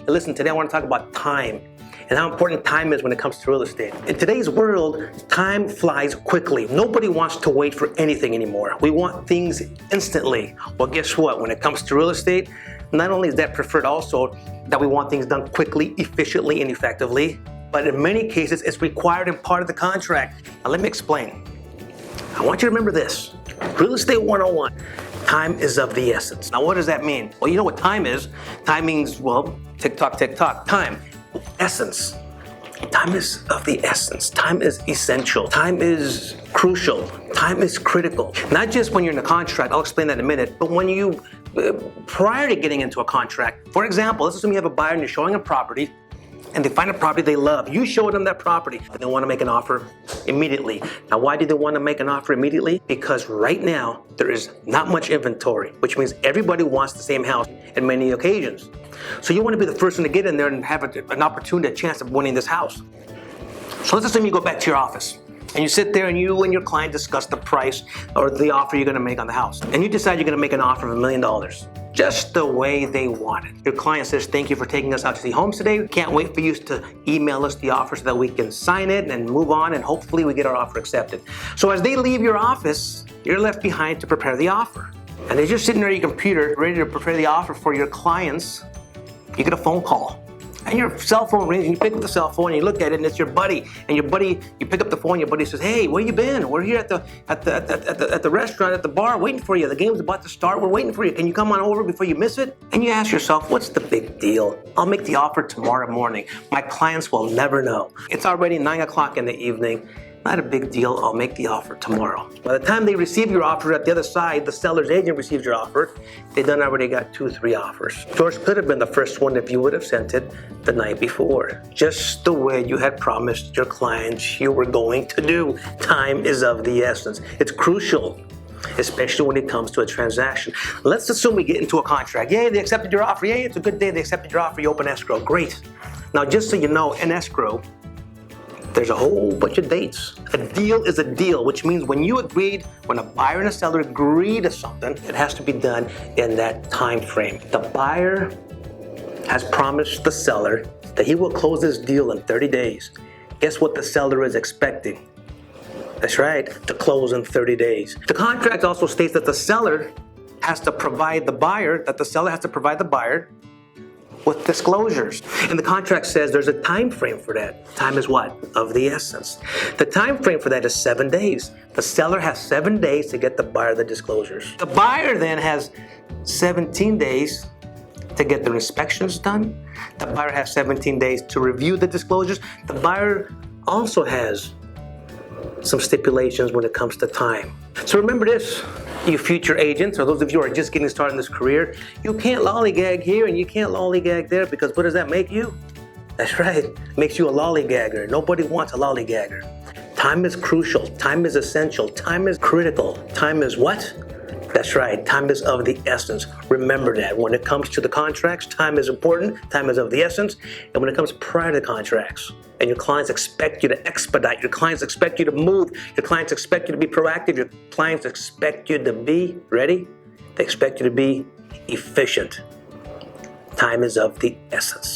And listen, today I want to talk about time and how important time is when it comes to real estate. In today's world, time flies quickly. Nobody wants to wait for anything anymore. We want things instantly. Well, guess what? When it comes to real estate, not only is that preferred also that we want things done quickly, efficiently, and effectively, but in many cases, it's required and part of the contract. Now, let me explain. I want you to remember this. Real estate 101. Time is of the essence. Now, what does that mean? Well, you know what time is. Time means, well, tick tock, tick tock. Time. Essence. Time is of the essence. Time is essential. Time is crucial. Time is critical. Not just when you're in a contract, I'll explain that in a minute, but when you, prior to getting into a contract, for example, let's assume you have a buyer and you're showing a property, and they find a property they love. You show them that property, and they want to make an offer immediately. Now, why do they want to make an offer immediately? Because right now, there is not much inventory, which means everybody wants the same house in many occasions. So you want to be the first one to get in there and have an opportunity, a chance of winning this house. So let's assume you go back to your office, and you sit there and you and your client discuss the price or the offer you're going to make on the house. And you decide you're going to make an offer of $1 million. Just the way they want it. Your client says, thank you for taking us out to see homes today. Can't wait for you to email us the offer so that we can sign it and move on, and hopefully we get our offer accepted. So as they leave your office, you're left behind to prepare the offer. And as you're sitting there at your computer, ready to prepare the offer for your clients, you get a phone call. And your cell phone rings, and you pick up the cell phone and you look at it, and it's your buddy. And your buddy, you pick up the phone, your buddy says, hey, where you been? We're here at the restaurant, at the bar, waiting for you. The game's about to start, we're waiting for you. Can you come on over before you miss it? And you ask yourself, what's the big deal? I'll make the offer tomorrow morning. My clients will never know. It's already 9 o'clock in the evening. Not a big deal, I'll make the offer tomorrow. By the time they receive your offer at the other side, the seller's agent receives your offer, they done already got 2, 3 offers. Yours could have been the first one if you would have sent it the night before. Just the way you had promised your clients you were going to do. Time is of the essence. It's crucial, especially when it comes to a transaction. Let's assume we get into a contract. Yay, they accepted your offer. Yay, it's a good day, they accepted your offer, you open escrow. Great. Now, just so you know, in escrow, there's a whole bunch of dates. A deal is a deal, which means when a buyer and a seller agree to something, it has to be done in that time frame. The buyer has promised the seller that he will close this deal in 30 days. Guess what the seller is expecting? That's right, to close in 30 days. The contract also states that the seller has to provide the buyer with disclosures. And the contract says there's a time frame for that. Time is what? Of the essence. The time frame for that is 7 days. The seller has 7 days to get the buyer the disclosures. The buyer then has 17 days to get the inspections done. The buyer has 17 days to review the disclosures. The buyer also has some stipulations when it comes to time. So remember this, you future agents, or those of you who are just getting started in this career, you can't lollygag here and you can't lollygag there, because what does that make you? That's right, it makes you a lollygagger. Nobody wants a lollygagger. Time is crucial, time is essential, time is critical. Time is what? That's right, time is of the essence. Remember that. When it comes to the contracts, time is important, time is of the essence. And when it comes prior to the contracts, and your clients expect you to expedite, your clients expect you to move, your clients expect you to be proactive, your clients expect you to be, ready? They expect you to be efficient. Time is of the essence.